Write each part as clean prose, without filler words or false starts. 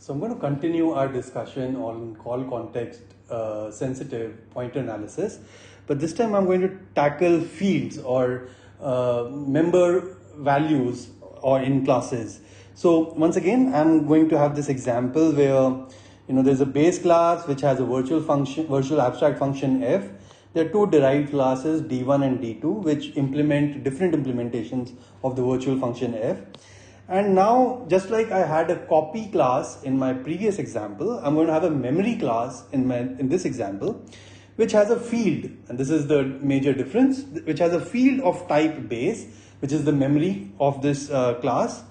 So I'm going to continue our discussion on call context sensitive pointer analysis, but this time I'm going to tackle fields or member values or in classes. So once again, I'm going to have this example where there's a base class which has a virtual abstract function f. There are two derived classes d1 and d2 which implement different implementations of the virtual function f. And now, just like I had a copy class in my previous example, I'm going to have a memory class in this example, which has a field, and this is the major difference, which has a field of type base, which is the memory of this class.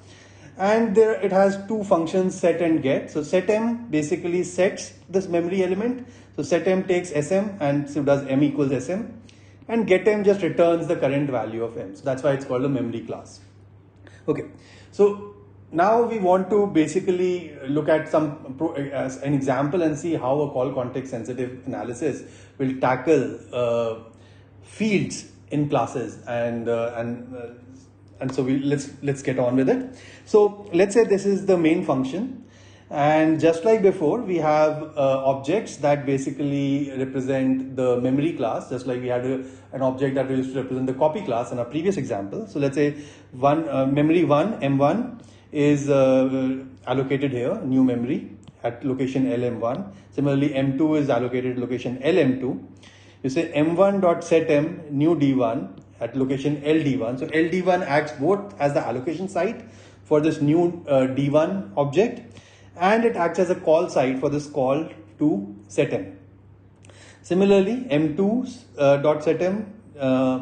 And there it has two functions, set and get. So setM basically sets this memory element. So setM takes sm and so does m equals sm, and getM just returns the current value of m. So that's why it's called a memory class. Okay, so now we want to basically look at as an example and see how a call context sensitive analysis will tackle fields in classes, and so let's get on with it. So let's say this is the main function, and just like before, we have objects that basically represent the memory class, just like we had an object that used to represent the copy class in our previous example. So let's say memory 1, M1 is allocated here, new memory at location LM1. Similarly, M2 is allocated location LM2. You say M1.setM new D1 at location LD1. So LD1 acts both as the allocation site for this new D1 object, and it acts as a call site for this call to setM. Similarly, M2's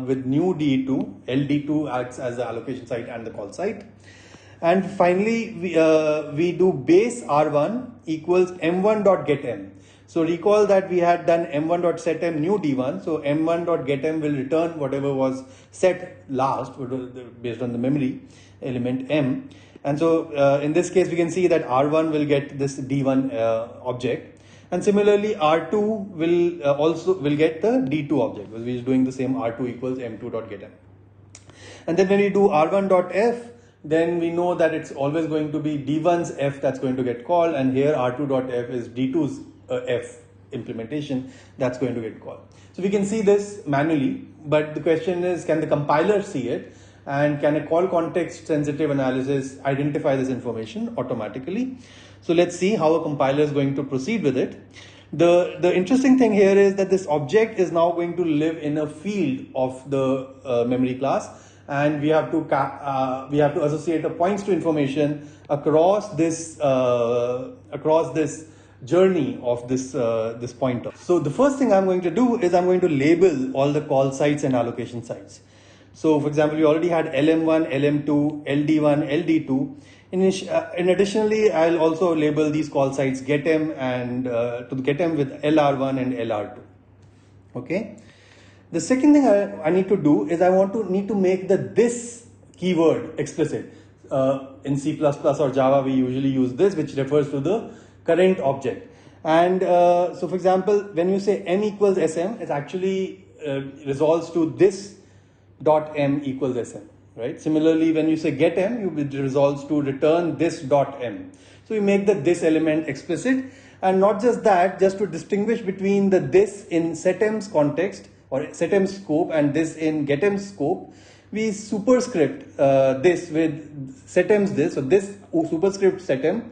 with new D2, LD2 acts as the allocation site and the call site. And finally, we do base R1 equals M1.getM. So recall that we had done M1.setM new D1. So M1.getM will return whatever was set last based on the memory element M. And so in this case, we can see that R1 will get this D1 object. And similarly, R2 will get the D2 object, because we are doing the same R2 equals M2.getM. And then when we do R1.f, then we know that it's always going to be D1's f that's going to get called, and here R2.f is D2's f implementation that's going to get called. So we can see this manually, but the question is, can the compiler see it? And can a call context sensitive analysis identify this information automatically? So let's see how a compiler is going to proceed with it. The interesting thing here is that this object is now going to live in a field of the memory class, and we have to associate a points to information across this journey of this pointer. So the first thing I'm going to do is I'm going to label all the call sites and allocation sites. So for example, we already had LM1, LM2, LD1, LD2. In additionally, I'll also label these call sites getM and to getM with LR1 and LR2. Okay. The second thing I need to do is I need to make the this keyword explicit. In C++ or Java, we usually use this, which refers to the current object. And so for example, when you say m equals sm, it actually resolves to this dot m equals sm, right? Similarly, when you say getM, it resolves to return this dot m. So you make the this element explicit, and not just that, just to distinguish between the this in setM's context or setM's scope and this in getM's scope, we superscript this with setM's this. So this superscript setM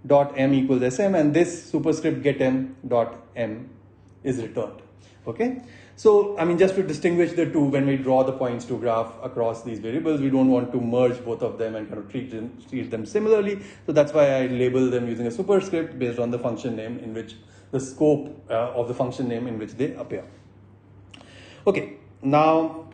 dot m equals sm, and this superscript getM dot m is returned. Okay. So, I mean, just to distinguish the two, when we draw the points to graph across these variables, we don't want to merge both of them and kind of treat them similarly. So that's why I label them using a superscript based on the function name in which the scope of the function name in which they appear. Okay, now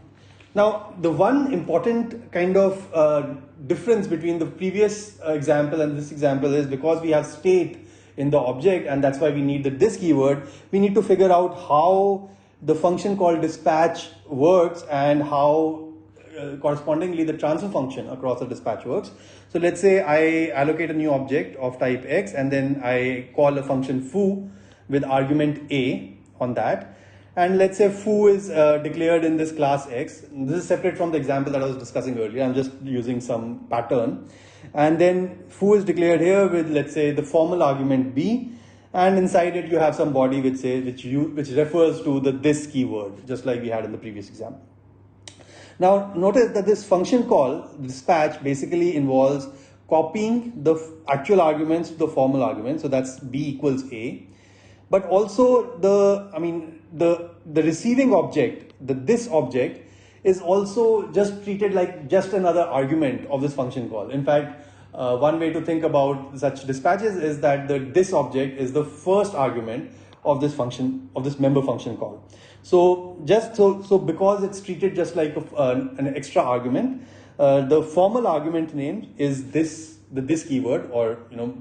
the one important kind of difference between the previous example and this example is, because we have state in the object, and that's why we need the this keyword, we need to figure out how the function called dispatch works and how correspondingly the transfer function across the dispatch works. So let's say I allocate a new object of type x, and then I call a function foo with argument a on that. And let's say foo is declared in this class x. This is separate from the example that I was discussing earlier. I'm just using some pattern. And then foo is declared here with, let's say, the formal argument b, and inside it you have some body which refers to the this keyword, just like we had in the previous example. Now notice that this function call dispatch basically involves copying the actual arguments to the formal argument, so that's b equals a, but also the receiving object, the this object, is also just treated like just another argument of this function call. In fact, one way to think about such dispatches is that the this object is the first argument of this function, of this member function call. So because it's treated just like an extra argument, the formal argument name is the this keyword, or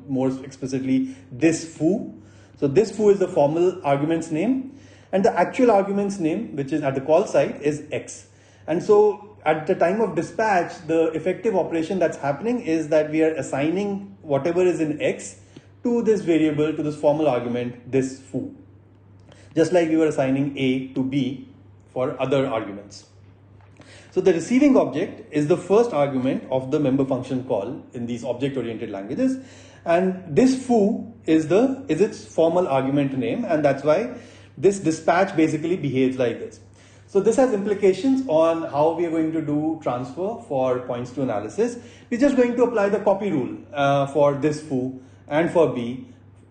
more explicitly this foo. So this foo is the formal argument's name, and the actual argument's name, which is at the call site, is x. And so at the time of dispatch, the effective operation that's happening is that we are assigning whatever is in x to this variable, to this formal argument, this foo, just like we were assigning a to b for other arguments. So the receiving object is the first argument of the member function call in these object-oriented languages, and this foo is its formal argument name, and that's why this dispatch basically behaves like this. So this has implications on how we are going to do transfer for points to analysis. We're just going to apply the copy rule for this foo and for b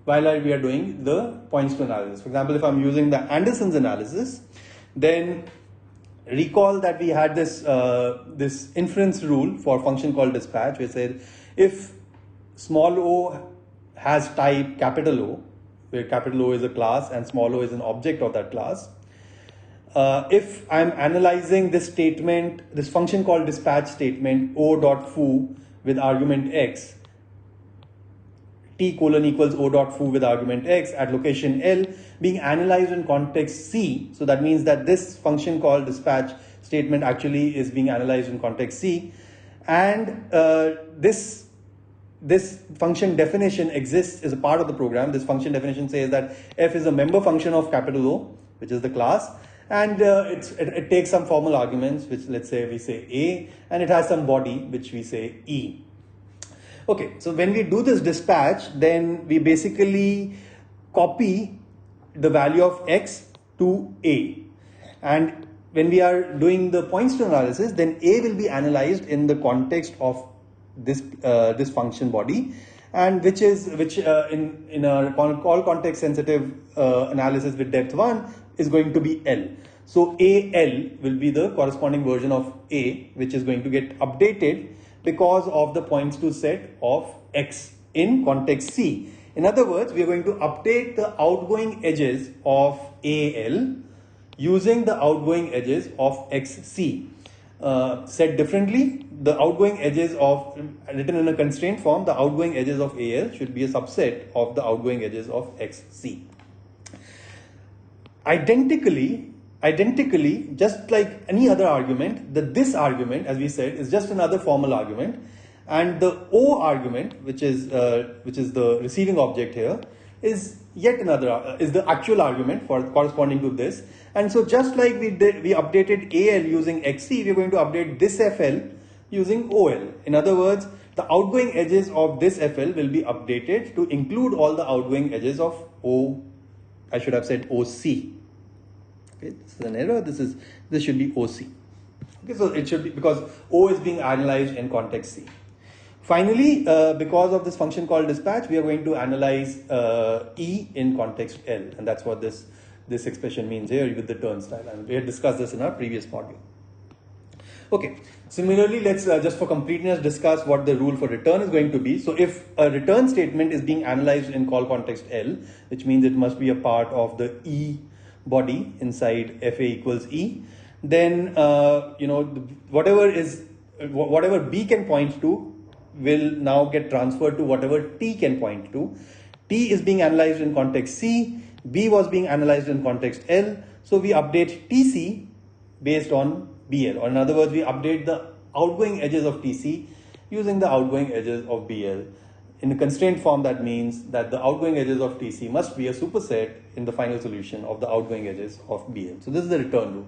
while we are doing the points to analysis. For example, if I'm using the Anderson's analysis, then recall that we had this inference rule for function called dispatch, which said if small o has type capital O, where capital O is a class and small o is an object of that class, if I'm analyzing this statement, this function called dispatch statement, o.foo with argument x, t colon equals o.foo with argument x at location L, being analyzed in context C. So that means that this function called dispatch statement actually is being analyzed in context C, and this function definition exists as a part of the program. This function definition says that f is a member function of capital O, which is the class, and it takes some formal arguments, which let's say we say a, and it has some body which we say e. Okay, so when we do this dispatch, then we basically copy the value of x to a, and when we are doing the points to analysis, then a will be analyzed in the context of this function body, and which in our call context sensitive analysis with depth 1 is going to be L. So AL will be the corresponding version of A, which is going to get updated because of the points to set of X in context C. In other words, we are going to update the outgoing edges of AL using the outgoing edges of XC. Said differently, the outgoing edges of, written in a constraint form, the outgoing edges of AL should be a subset of the outgoing edges of XC. Identically, just like any other argument, this argument, as we said, is just another formal argument, and the O argument, which is the receiving object here, is yet another, is the actual argument for corresponding to this. And so just like we updated AL using XC, we're going to update this FL using OL. In other words, the outgoing edges of this FL will be updated to include all the outgoing edges of I should have said OC. Okay, this is an error. This should be OC. Okay, so it should be, because O is being analyzed in context C. Finally, because of this function called dispatch, we are going to analyze E in context L, and that's what this expression means here with the turnstile, and we had discussed this in our previous module. Okay, similarly, let's just for completeness discuss what the rule for return is going to be. So if a return statement is being analyzed in call context L, which means it must be a part of the E body inside FA equals E, then whatever B can point to will now get transferred to whatever T can point to. T is being analyzed in context C, B was being analyzed in context L, so we update TC based on BL, or in other words, we update the outgoing edges of TC using the outgoing edges of BL. In the constraint form, that means that the outgoing edges of TC must be a superset in the final solution of the outgoing edges of BL. So this is the return rule.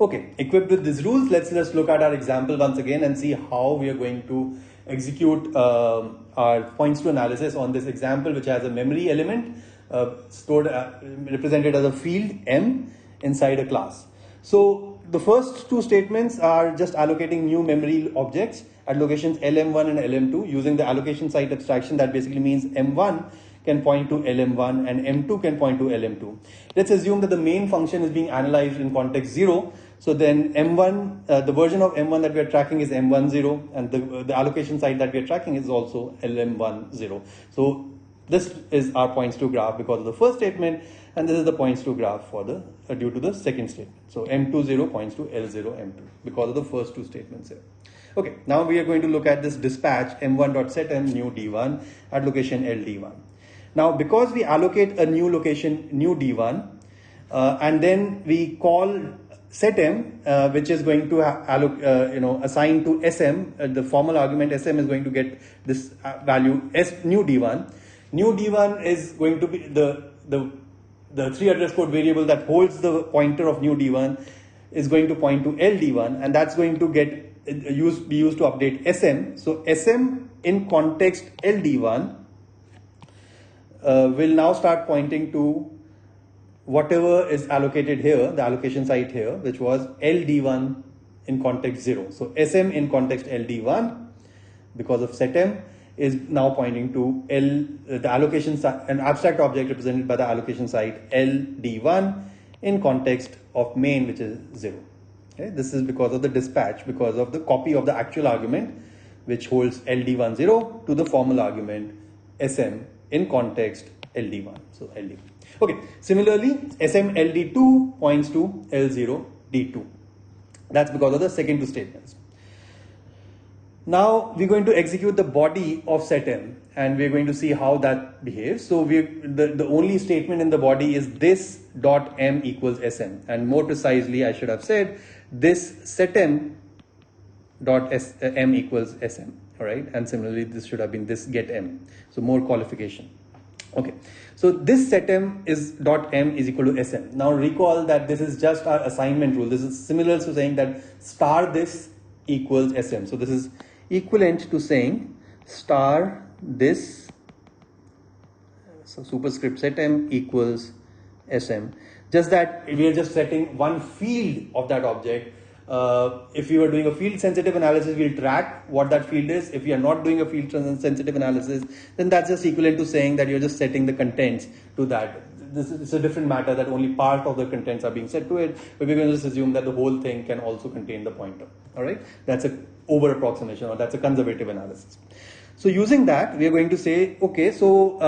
Okay, equipped with these rules, let's just look at our example once again and see how we are going to execute our points to analysis on this example, which has a memory element stored represented as a field M inside a class. So the first two statements are just allocating new memory objects at locations LM1 and LM2 using the allocation site abstraction. That basically means M1 can point to LM1 and M2 can point to LM2. Let's assume that the main function is being analyzed in context 0. So then M1, the version of M1 that we are tracking is M10, and the allocation site that we are tracking is also LM10. So this is our points to graph because of the first statement, and this is the points to graph for the due to the second statement. So M20 points to L0 M2 because of the first two statements here. Okay, now we are going to look at this dispatch M1.setM new D1 at location LD1. Now because we allocate a new location new D1 and then we call setM, which is going to assign to SM, the formal argument SM is going to get this value S new D1. New D1 is going to be the 3 address code variable that holds the pointer of new D1 is going to point to LD1, and that's going to get be used to update SM. So SM in context LD1 will now start pointing to whatever is allocated here, the allocation site here, which was LD1 in context 0. So SM in context LD1 because of setM is now pointing to the allocation site, an abstract object represented by the allocation site LD1 in context of main, which is 0. Okay? This is because of the dispatch, because of the copy of the actual argument which holds LD10 to the formal argument SM in context LD1. So LD1. Okay. Similarly, SM LD2 points to L0 D2. That's because of the second two statements. Now we're going to execute the body of setM, and we're going to see how that behaves. So the only statement in the body is this dot M equals SM, and more precisely I should have said this setM dot M equals SM. All right, and similarly this should have been this get M. So more qualification. Okay, so this setM is dot M is equal to SM. Now recall that this is just our assignment rule. This is similar to saying that star this equals SM. So this is equivalent to saying star this, so superscript setM equals SM. Just that we are just setting one field of that object. If you are doing a field sensitive analysis, we'll track what that field is. If you are not doing a field sensitive analysis, then that's just equivalent to saying that you're just setting the contents to that. This is a different matter that only part of the contents are being set to it, but we're going to just assume that the whole thing can also contain the pointer. All right, that's a over approximation, or that's a conservative analysis. So using that, we are going to say, okay, so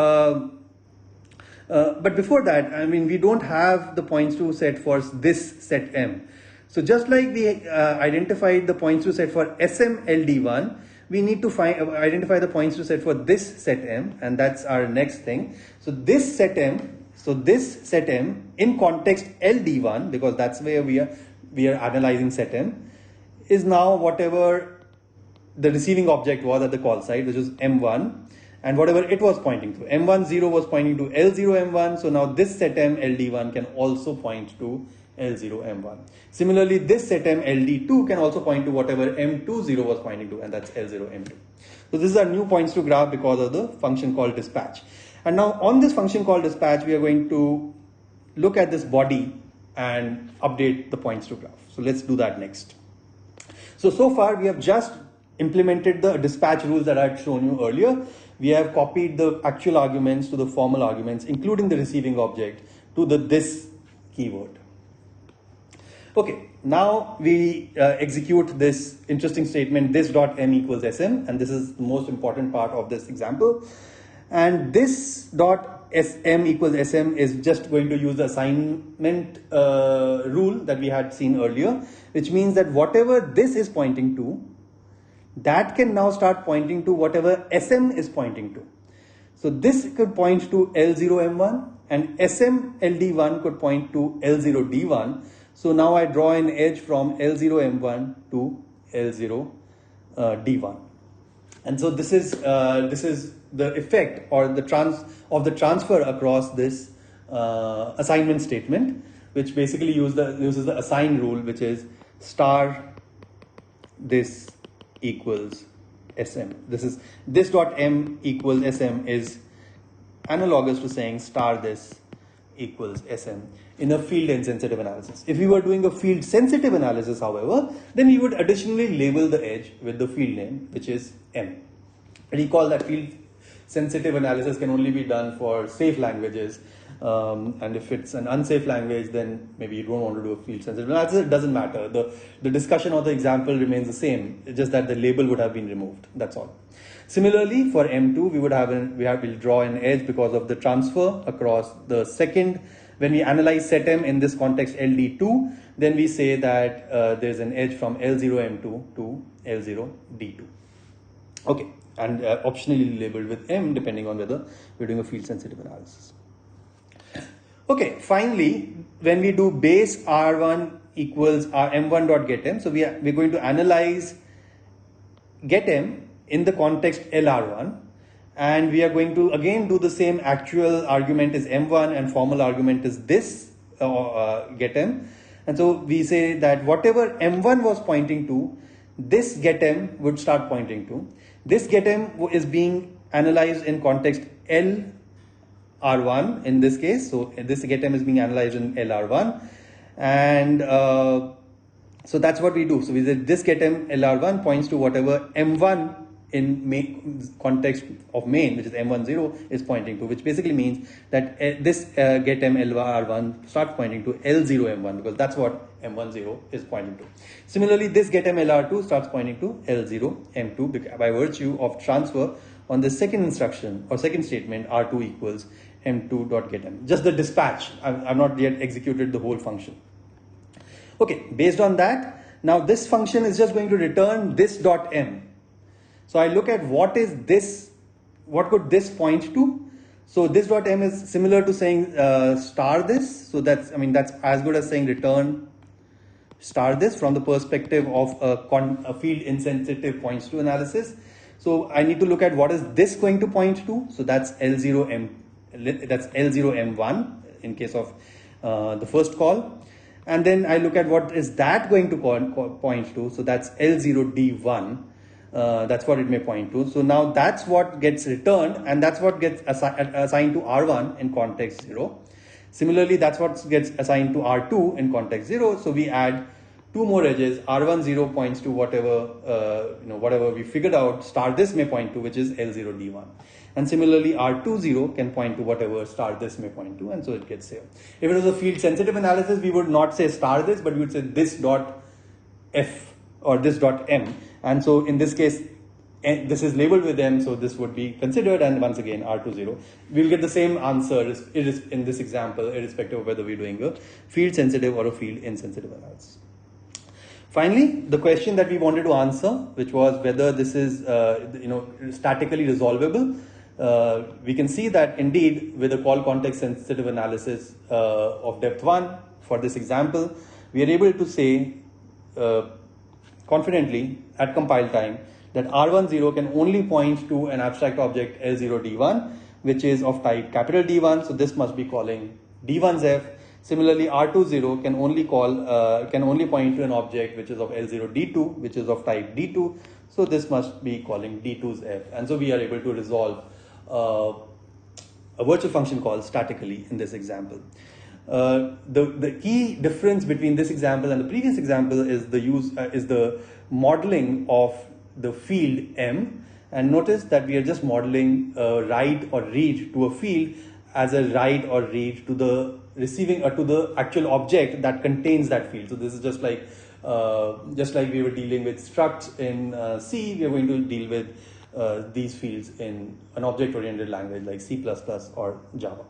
but before that, I mean, we don't have the points to set for this set M. So just like we identified the points to set for SM LD1, we need to identify the points to set for this set M, and that's our next thing. So this set M. So this setM in context LD1, because that's where we are analyzing setM, is now whatever the receiving object was at the call site, which is M1, and whatever it was pointing to. M10 was pointing to L0 M1, so now this setM LD1 can also point to L0 M1. Similarly, this setM LD2 can also point to whatever M20 was pointing to, and that's L0 M2. So this is our new points to graph because of the function called dispatch. And now on this function called dispatch, we are going to look at this body and update the points to graph. So let's do that next. So far we have just implemented the dispatch rules that I had shown you earlier. We have copied the actual arguments to the formal arguments, including the receiving object, to the this keyword. Okay, now we execute this interesting statement, this dot M equals SM, and this is the most important part of this example. And this dot SM equals SM is just going to use the assignment rule that we had seen earlier, which means that whatever this is pointing to, that can now start pointing to whatever SM is pointing to. So this could point to L0 M1, and SM LD1 could point to L0 D1. So now I draw an edge from L0 M1 to L0 D1. And so this is the effect or the transfer across this assignment statement, which basically uses the assign rule, which is star this equals sm. This dot m equals sm is analogous to saying star this equals sm in a field insensitive analysis. If we were doing a field sensitive analysis, however, then we would additionally label the edge with the field name, which is m. Recall that field sensitive analysis can only be done for safe languages, and if it's an unsafe language, then maybe you don't want to do a field sensitive analysis. It doesn't matter. The discussion or the example remains the same. It's just that the label would have been removed. That's all. Similarly, for M2, we'll draw an edge because of the transfer across the second. When we analyze set M in this context LD2, then we say that there's an edge from L0M2 to L0D2. Okay, and optionally labeled with M depending on whether we're doing a field sensitive analysis. Okay, finally, when we do base R1 equals M1 dot get M, so we're going to analyze get M in the context LR1, and we are going to again do the same. Actual argument is M1 and formal argument is this get M, and so we say that whatever M1 was pointing to, this get M would start pointing to. This get M is being analyzed in context LR1 in this case, so this get M is being analyzed in LR1, and so that's what we do. So we say this get M LR1 points to whatever M1 in context of main, which is M10, is pointing to, which basically means that this get M LR1 starts pointing to L0M1 because that's what M10 is pointing to. Similarly, this get M LR2 starts pointing to L0M2 by virtue of transfer on the second instruction or second statement R2 equals M2 dot get M. Just the dispatch. I've not yet executed the whole function. Okay, based on that, now this function is just going to return this dot M. So I look at what is this, what could this point to? So this dot M is similar to saying star this. So that's as good as saying return star this from the perspective of a field insensitive points to analysis. So I need to look at what is this going to point to. So that's L0M, that's L0M1 in case of the first call. And then I look at what is that going to point to. So that's L0D1. That's what it may point to. So now that's what gets returned, and that's what gets assigned to R1 in context 0. Similarly, that's what gets assigned to R2 in context 0. So we add two more edges. R10 points to whatever we figured out star this may point to, which is L0D1. And similarly, R20 can point to whatever star this may point to, and so it gets saved. If it was a field sensitive analysis, we would not say star this, but we would say this dot F or this dot M. And so in this case, this is labeled with M, so this would be considered, and once again R20. We'll get the same answer in this example, irrespective of whether we're doing a field sensitive or a field insensitive analysis. Finally, the question that we wanted to answer, which was whether this is statically resolvable. We can see that indeed with a call context sensitive analysis of depth 1 for this example, we are able to say confidently at compile time that R10 can only point to an abstract object L0D1, which is of type capital D1. So this must be calling D1's F. Similarly, R20 can only point to an object which is of L0D2, which is of type D2. So this must be calling D2's F. And so we are able to resolve a virtual function call statically in this example. The key difference between this example and the previous example is the modeling of the field M, and notice that we are just modeling a write or read to a field as a write or read to the receiving or to the actual object that contains that field. So this is just like we were dealing with structs in C, we are going to deal with these fields in an object-oriented language like C++ or Java.